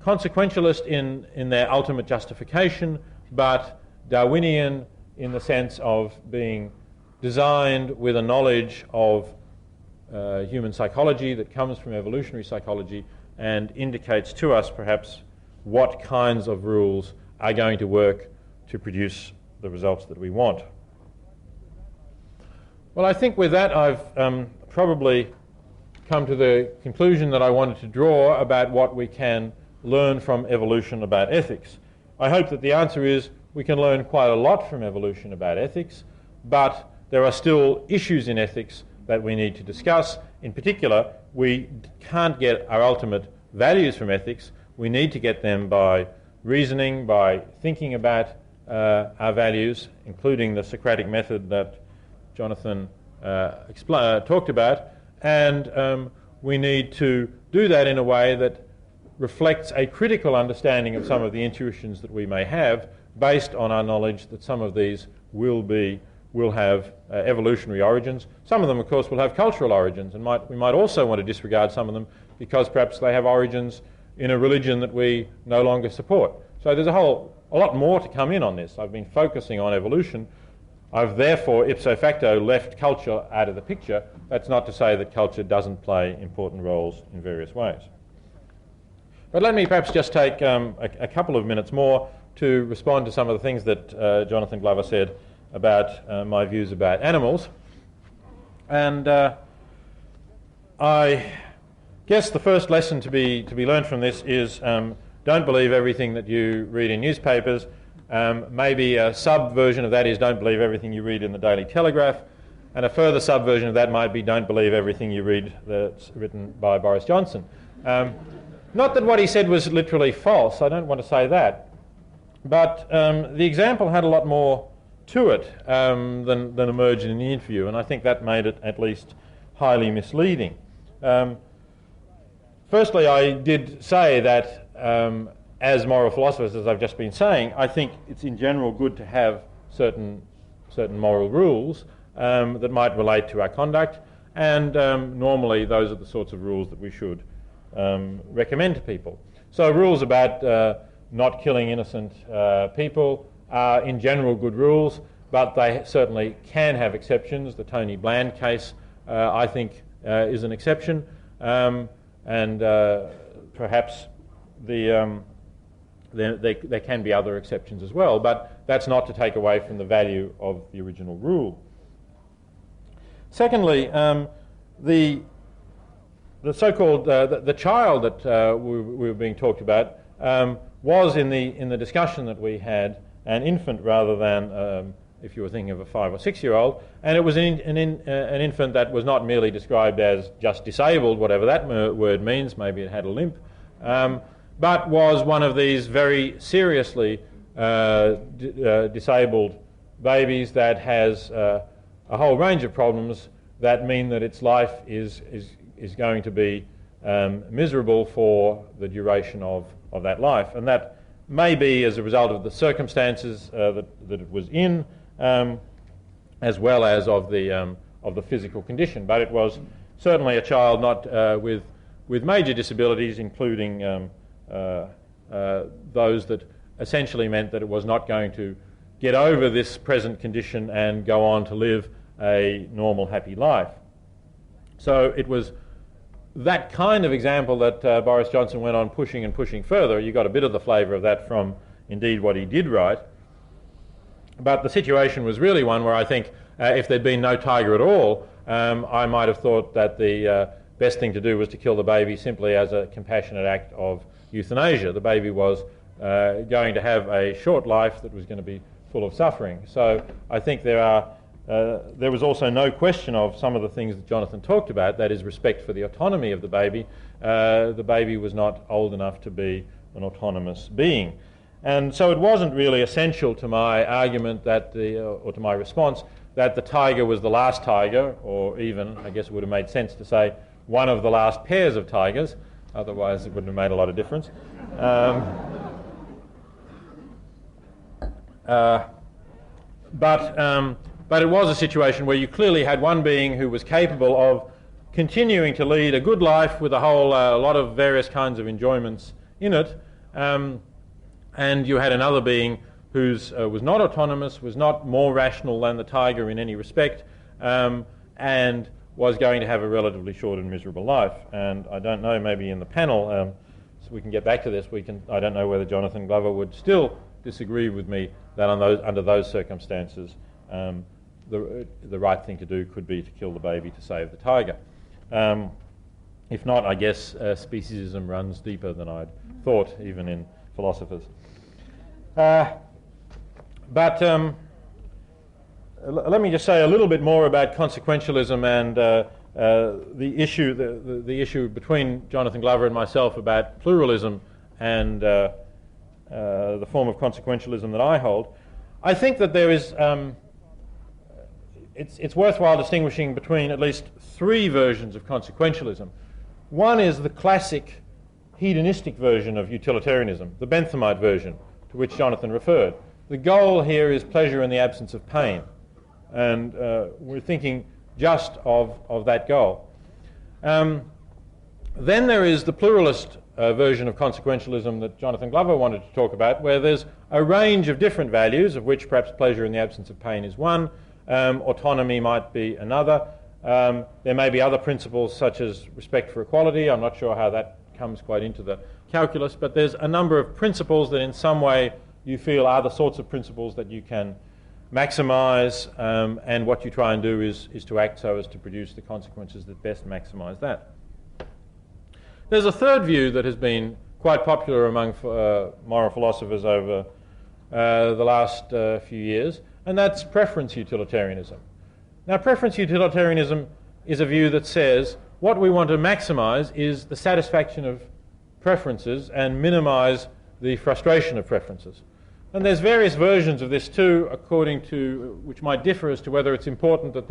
consequentialist in their ultimate justification, but Darwinian in the sense of being designed with a knowledge of human psychology that comes from evolutionary psychology and indicates to us perhaps what kinds of rules are going to work to produce the results that we want. Well, I think with that I've probably come to the conclusion that I wanted to draw about what we can learn from evolution about ethics. I hope that the answer is we can learn quite a lot from evolution about ethics, but there are still issues in ethics that we need to discuss. In particular, we can't get our ultimate values from ethics. We need to get them by reasoning, by thinking about our values, including the Socratic method that Jonathan talked about, and we need to do that in a way that reflects a critical understanding of some of the intuitions that we may have, based on our knowledge that some of these will have evolutionary origins. Some of them, of course, will have cultural origins, and we might also want to disregard some of them because perhaps they have origins in a religion that we no longer support. So there's a lot more to come in on this. I've been focusing on evolution. I've therefore, ipso facto, left culture out of the picture. That's not to say that culture doesn't play important roles in various ways. But let me perhaps just take a couple of minutes more to respond to some of the things that Jonathan Glover said about my views about animals. And I guess the first lesson to be learned from this is don't believe everything that you read in newspapers. Maybe a sub-version of that is don't believe everything you read in the Daily Telegraph. And a further sub-version of that might be don't believe everything you read that's written by Boris Johnson. Not that what he said was literally false, I don't want to say that. But the example had a lot more to it than emerged in the interview, and I think that made it at least highly misleading. Firstly, I did say that as moral philosophers, as I've just been saying, I think it's in general good to have certain moral rules that might relate to our conduct, and normally those are the sorts of rules that we should recommend to people. So rules about not killing innocent people are in general good rules, but they certainly can have exceptions. The Tony Bland case, I think, is an exception, and perhaps there can be other exceptions as well, but that's not to take away from the value of the original rule. Secondly, the so-called the child that we were being talked about was in the discussion that we had an infant rather than if you were thinking of a 5 or 6 year old, and it was an infant that was not merely described as just disabled, whatever that word means, maybe it had a limp, but was one of these very seriously disabled babies that has a whole range of problems that mean that its life is going to be miserable for the duration of that life, and that may be as a result of the circumstances that it was in, as well as of the physical condition. But it was certainly a child not with major disabilities, including those that essentially meant that it was not going to get over this present condition and go on to live a normal, happy life. So it was that kind of example that Boris Johnson went on pushing and pushing further. You got a bit of the flavour of that from, indeed, what he did write. But the situation was really one where I think if there'd been no tiger at all, I might have thought that the best thing to do was to kill the baby simply as a compassionate act of euthanasia. The baby was going to have a short life that was going to be full of suffering. So I think there was also no question of some of the things that Jonathan talked about, that is respect for the autonomy of the baby. The baby was not old enough to be an autonomous being. And so it wasn't really essential to my argument that or to my response that the tiger was the last tiger, or even, I guess it would have made sense to say, one of the last pairs of tigers, otherwise it wouldn't have made a lot of difference. But it was a situation where you clearly had one being who was capable of continuing to lead a good life with a whole lot of various kinds of enjoyments in it, and you had another being who was not autonomous, was not more rational than the tiger in any respect, and was going to have a relatively short and miserable life. And I don't know, maybe in the panel, so we can get back to this, I don't know whether Jonathan Glover would still disagree with me that under those circumstances the right thing to do could be to kill the baby to save the tiger. If not, I guess speciesism runs deeper than I'd thought, even in philosophers. But let me just say a little bit more about consequentialism and the issue between Jonathan Glover and myself about pluralism and the form of consequentialism that I hold. I think that there is it's worthwhile distinguishing between at least three versions of consequentialism. One is the classic hedonistic version of utilitarianism, the Benthamite version, to which Jonathan referred. The goal here is pleasure in the absence of pain, and we're thinking just of that goal. Then there is the pluralist version of consequentialism that Jonathan Glover wanted to talk about, where there's a range of different values, of which perhaps pleasure in the absence of pain is one, autonomy might be another. There may be other principles such as respect for equality. I'm not sure how that comes quite into the calculus, but there's a number of principles that in some way you feel are the sorts of principles that you can maximize, and what you try and do is to act so as to produce the consequences that best maximize that. There's a third view that has been quite popular among moral philosophers over the last few years, and that's preference utilitarianism. Now, preference utilitarianism is a view that says what we want to maximize is the satisfaction of preferences and minimize the frustration of preferences. And there's various versions of this too, which might differ as to whether it's important that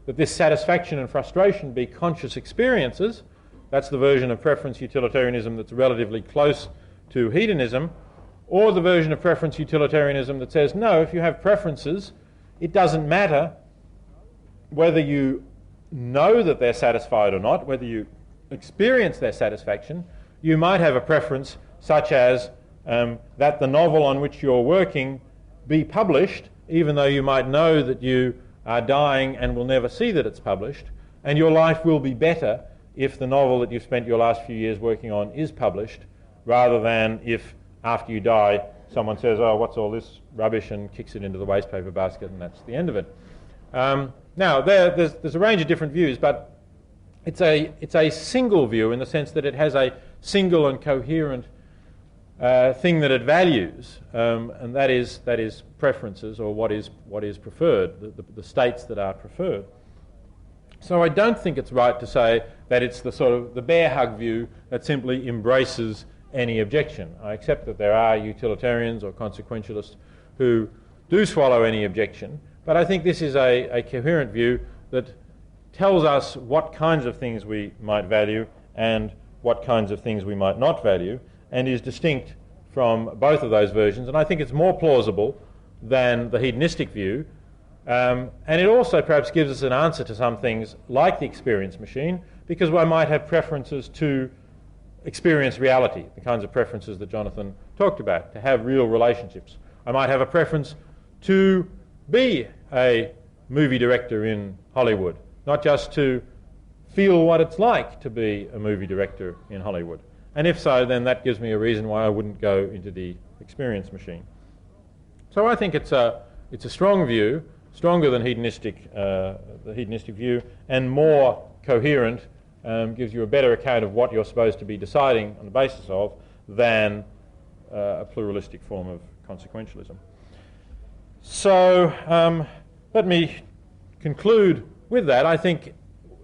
this satisfaction and frustration be conscious experiences. That's the version of preference utilitarianism that's relatively close to hedonism, or the version of preference utilitarianism that says, no, if you have preferences, it doesn't matter whether you know that they're satisfied or not, whether you experience their satisfaction. You might have a preference such as that the novel on which you're working be published, even though you might know that you are dying and will never see that it's published, and your life will be better if the novel that you've spent your last few years working on is published, rather than if after you die someone says, oh, what's all this rubbish, and kicks it into the waste paper basket, and that's the end of it. Now, there's a range of different views, but it's a single view in the sense that it has a single and coherent thing that it values, and that is preferences, or what is preferred, the states that are preferred. So I don't think it's right to say that it's the sort of the bear hug view that simply embraces any objection. I accept that there are utilitarians or consequentialists who do swallow any objection, but I think this is a coherent view that tells us what kinds of things we might value and what kinds of things we might not value, and is distinct from both of those versions. And I think it's more plausible than the hedonistic view, and it also perhaps gives us an answer to some things like the experience machine, because I might have preferences to experience reality, the kinds of preferences that Jonathan talked about, to have real relationships. I might have a preference to be a movie director in Hollywood, not just to feel what it's like to be a movie director in Hollywood. And if so, then that gives me a reason why I wouldn't go into the experience machine. So I think it's a strong view, stronger than the hedonistic view, and more coherent, gives you a better account of what you're supposed to be deciding on the basis of than a pluralistic form of consequentialism. So let me conclude with that. I think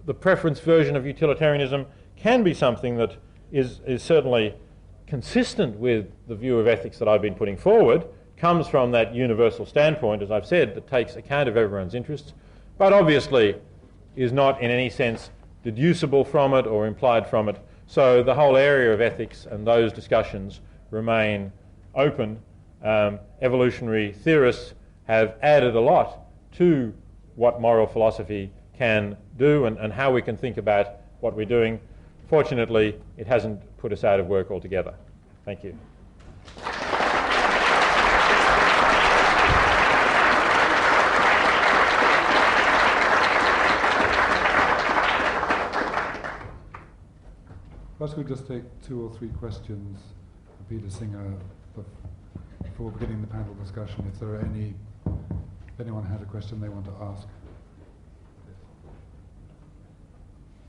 the preference version of utilitarianism can be something that is certainly consistent with the view of ethics that I've been putting forward, comes from that universal standpoint, as I've said, that takes account of everyone's interests, but obviously is not in any sense deducible from it or implied from it. So the whole area of ethics and those discussions remain open. Evolutionary theorists have added a lot to what moral philosophy can do and how we can think about what we're doing. Fortunately, it hasn't put us out of work altogether. Thank you. Perhaps we'll just take 2 or 3 questions for Peter Singer before beginning the panel discussion. If there are any, if anyone has a question they want to ask.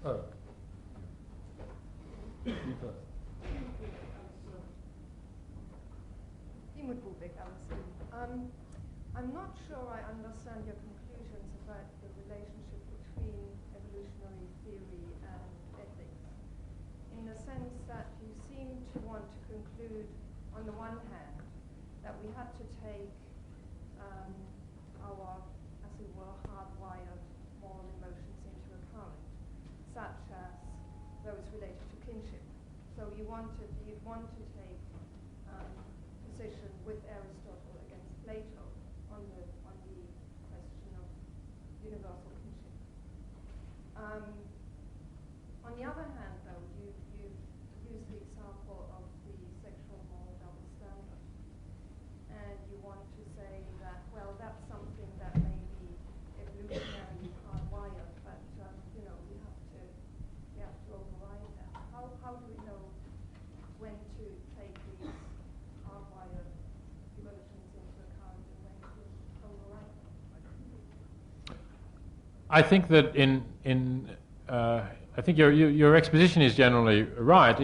Oh. You first. I'm not sure I understand your conclusions about the relationship between evolutionary theory and ethics, in the sense that you seem to want to conclude, on the one hand, that we had to take our, as it were, hardwired moral emotions into account, such as those related to kinship. So you'd want to take position with Aristotle against Plato on the question of universal kinship. On the other hand, though, you've used the example of the sexual moral double standard, and you want to say that, well, that's something that may be evolutionarily hardwired, but we have to override that. How do we know when to take these hardwired evolutions into account and when to override them? I think that I think your exposition is generally right.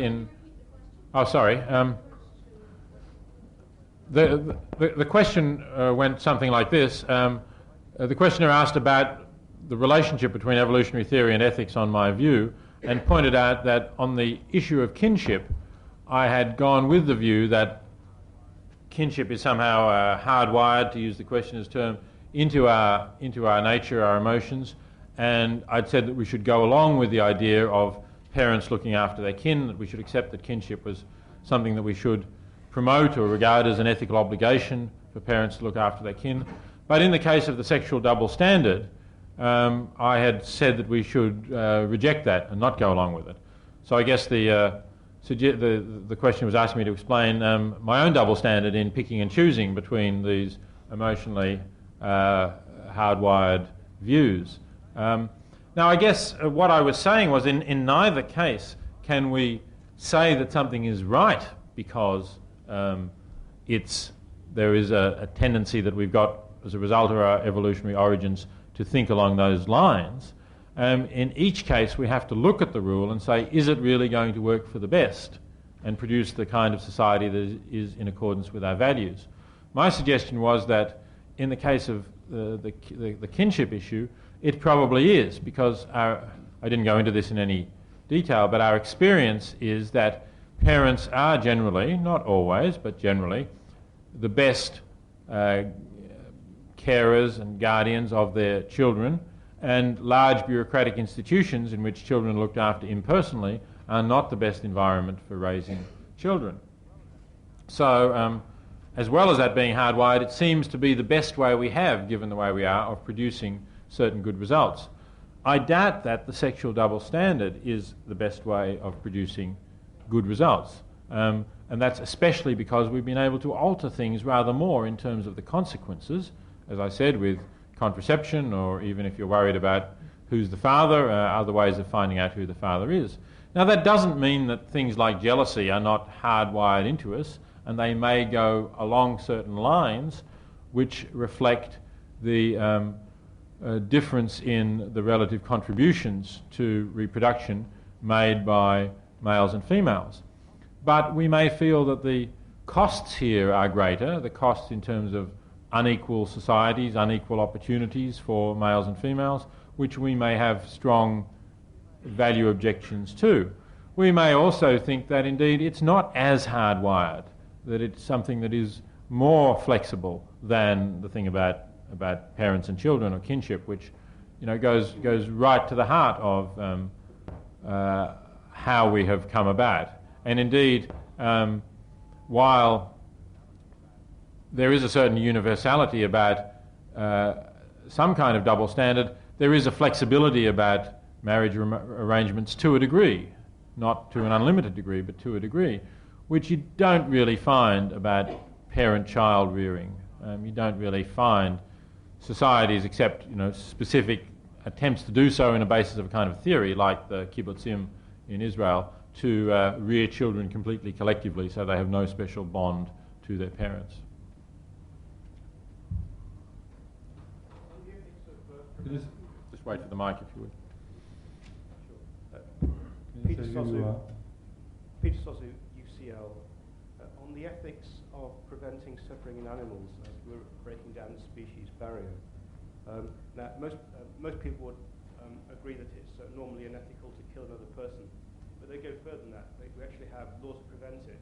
Oh, sorry. The question went something like this. The questioner asked about the relationship between evolutionary theory and ethics on my view, and pointed out that on the issue of kinship, I had gone with the view that kinship is somehow hardwired, to use the questioner's term, into our nature, our emotions, and I'd said that we should go along with the idea of parents looking after their kin, that we should accept that kinship was something that we should promote or regard as an ethical obligation for parents to look after their kin. But in the case of the sexual double standard, I had said that we should reject that and not go along with it. So I guess the question was asking me to explain my own double standard in picking and choosing between these emotionally hardwired views. Now I guess what I was saying was in neither case can we say that something is right because there is a tendency that we've got as a result of our evolutionary origins to think along those lines. In each case we have to look at the rule and say, is it really going to work for the best and produce the kind of society that is in accordance with our values? My suggestion was that in the case of the kinship issue, it probably is, because I didn't go into this in any detail, but our experience is that parents are generally, not always, but generally, the best carers and guardians of their children, and large bureaucratic institutions in which children are looked after impersonally are not the best environment for raising children. So, as well as that being hardwired, it seems to be the best way we have, given the way we are, of producing certain good results. I doubt that the sexual double standard is the best way of producing good results. And that's especially because we've been able to alter things rather more in terms of the consequences, as I said, with contraception, or even if you're worried about who's the father, other ways of finding out who the father is. Now that doesn't mean that things like jealousy are not hardwired into us, and they may go along certain lines which reflect the difference in the relative contributions to reproduction made by males and females. But we may feel that the costs here are greater, the costs in terms of unequal societies, unequal opportunities for males and females, which we may have strong value objections to. We may also think that indeed it's not as hardwired, that it's something that is more flexible than the thing about parents and children or kinship, which goes right to the heart of how we have come about. And indeed, while there is a certain universality about some kind of double standard, there is a flexibility about marriage arrangements to a degree, not to an unlimited degree, but to a degree, which you don't really find about parent-child rearing. You don't really find societies, except specific attempts to do so in a basis of a kind of theory, like the kibbutzim in Israel, to rear children completely collectively so they have no special bond to their parents. Just wait for the mic if you would. Peter Sosu, UCL. On the ethics of preventing suffering in animals as we're breaking down the species barrier. Now, most people would agree that it's normally unethical to kill another person, but they go further than that. We actually have laws to prevent it,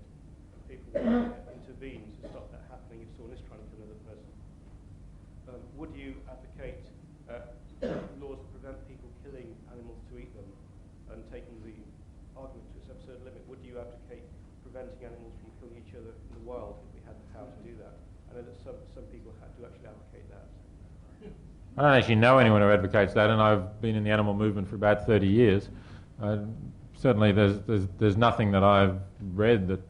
and people intervene to stop that happening if someone is trying to kill another person. Would you advocate laws to prevent people killing animals to eat them, and taking the argument to its absurd limit? Would you advocate preventing animals from killing each other in the wild if we had the power to do that? I know that some people do actually advocate that. I don't actually know anyone who advocates that, and I've been in the animal movement for about 30 years. Certainly there's nothing that I've read that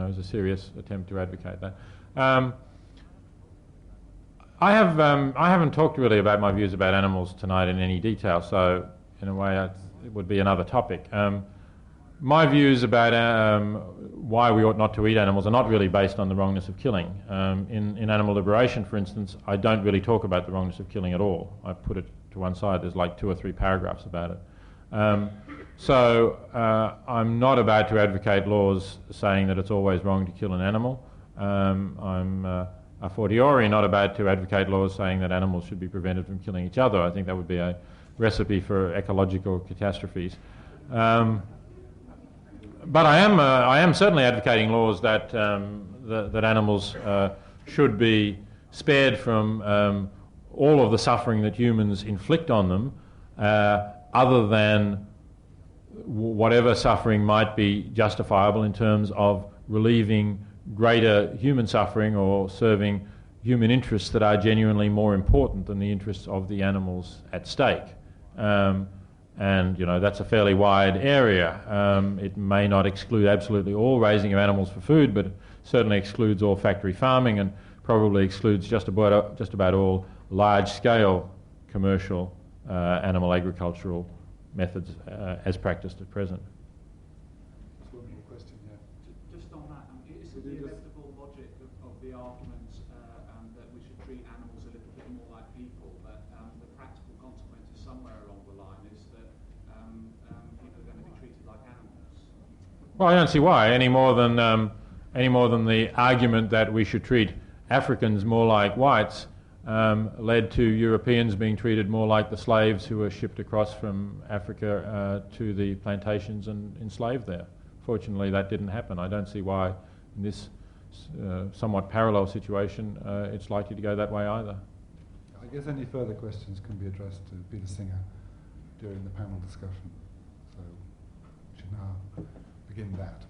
is a serious attempt to advocate that. I haven't talked really about my views about animals tonight in any detail, so in a way it would be another topic. My views about why we ought not to eat animals are not really based on the wrongness of killing. In animal liberation, for instance, I don't really talk about the wrongness of killing at all. I put it to one side. There's like 2 or 3 paragraphs about it. I'm not about to advocate laws saying that it's always wrong to kill an animal. I'm a fortiori not about to advocate laws saying that animals should be prevented from killing each other. I think that would be a recipe for ecological catastrophes. But I am certainly advocating laws that that animals should be spared from all of the suffering that humans inflict on them, other than whatever suffering might be justifiable in terms of relieving greater human suffering or serving human interests that are genuinely more important than the interests of the animals at stake. And that's a fairly wide area. It may not exclude absolutely all raising of animals for food, but it certainly excludes all factory farming and probably excludes just about all large-scale commercial animal agricultural methods as practiced at present. One more question, yeah. Just on that, is it the inevitable logic of the argument that we should treat animals a little bit more like people, but the practical consequences somewhere along the line is that people are going to be treated like animals? Well, I don't see why any more than the argument that we should treat Africans more like whites led to Europeans being treated more like the slaves who were shipped across from Africa to the plantations and enslaved there. Fortunately, that didn't happen. I don't see why in this somewhat parallel situation it's likely to go that way either. I guess any further questions can be addressed to Peter Singer during the panel discussion. So we should now begin that.